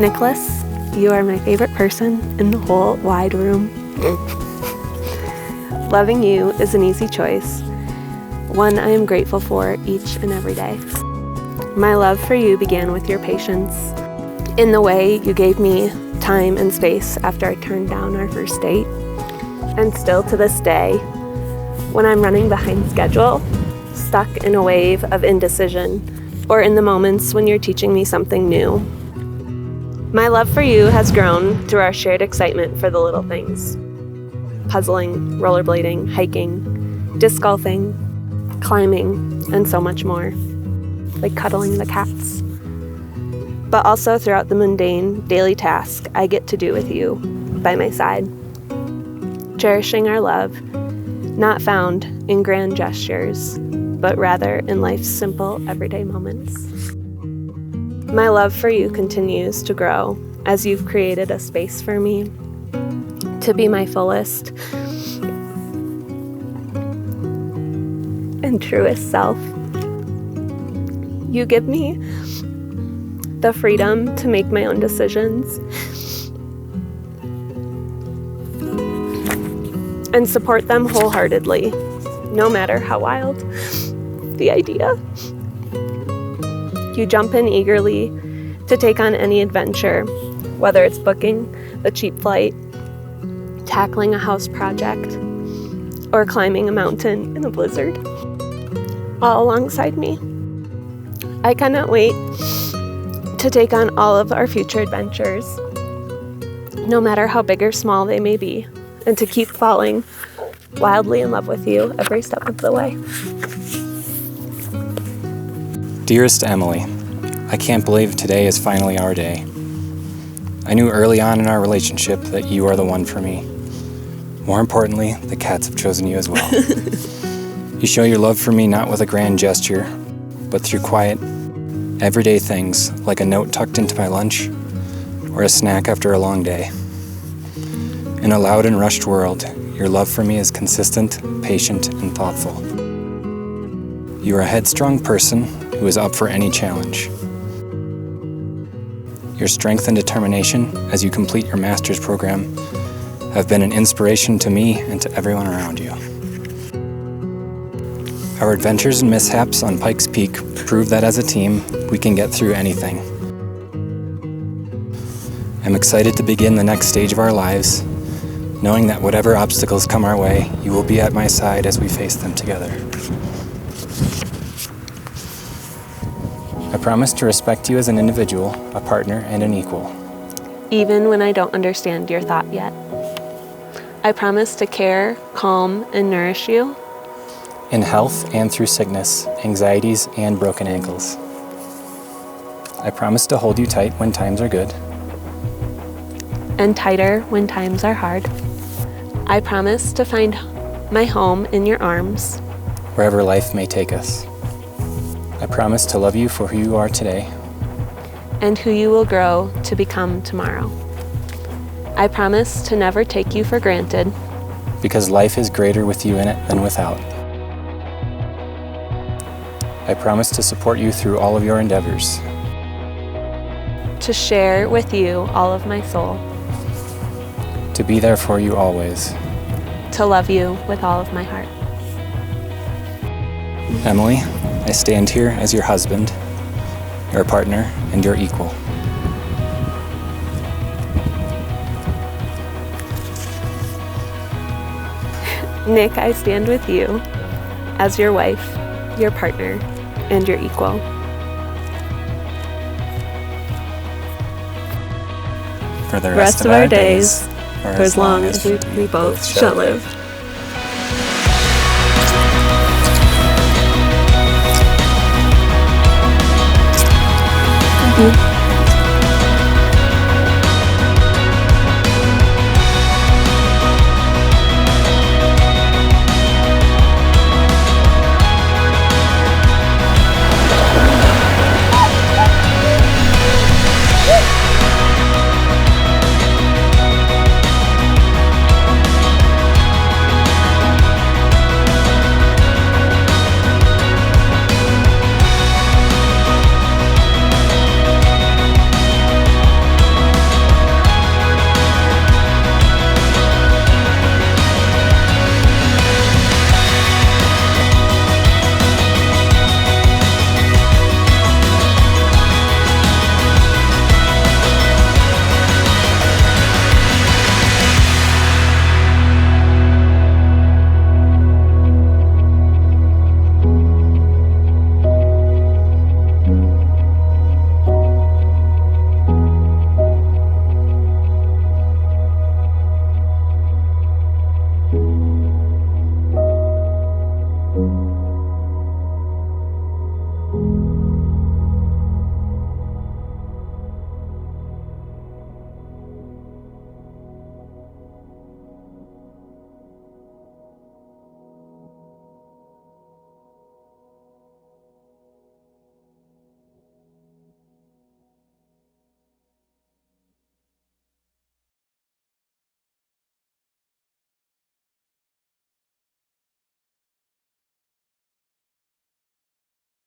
Nicolas, you are my favorite person in the whole wide room. Loving you is an easy choice, one I am grateful for each and every day. My love for you began with your patience, in the way you gave me time and space after I turned down our first date. And still to this day, when I'm running behind schedule, stuck in a wave of indecision, or in the moments when you're teaching me something new. My love for you has grown through our shared excitement for the little things. Puzzling, rollerblading, hiking, disc golfing, climbing, and so much more. Like cuddling the cats. But also throughout the mundane, daily task I get to do with you, by my side. Cherishing our love, not found in grand gestures, but rather in life's simple, everyday moments. My love for you continues to grow as you've created a space for me to be my fullest and truest self. You give me the freedom to make my own decisions and support them wholeheartedly, no matter how wild the idea. You jump in eagerly to take on any adventure, whether it's booking the cheap flight, tackling a house project, or climbing a mountain in a blizzard, all alongside me. I cannot wait to take on all of our future adventures, no matter how big or small they may be, and to keep falling wildly in love with you every step of the way. Dearest Emily, I can't believe today is finally our day. I knew early on in our relationship that you are the one for me. More importantly, the cats have chosen you as well. You show your love for me not with a grand gesture, but through quiet, everyday things like a note tucked into my lunch or a snack after a long day. In a loud and rushed world, your love for me is consistent, patient, and thoughtful. You are a headstrong person who is up for any challenge. Your strength and determination as you complete your master's program have been an inspiration to me and to everyone around you. Our adventures and mishaps on Pikes Peak prove that as a team, we can get through anything. I'm excited to begin the next stage of our lives, knowing that whatever obstacles come our way, you will be at my side as we face them together. I promise to respect you as an individual, a partner, and an equal. Even when I don't understand your thought yet. I promise to care, calm, and nourish you. In health and through sickness, anxieties, and broken ankles. I promise to hold you tight when times are good. And tighter when times are hard. I promise to find my home in your arms. Wherever life may take us. I promise to love you for who you are today. And who you will grow to become tomorrow. I promise to never take you for granted. Because life is greater with you in it than without. I promise to support you through all of your endeavors. To share with you all of my soul. To be there for you always. To love you with all of my heart. Emily, I stand here as your husband, your partner, and your equal. Nick, I stand with you as your wife, your partner, and your equal. For the rest of our days, for as long as we both shall live. you.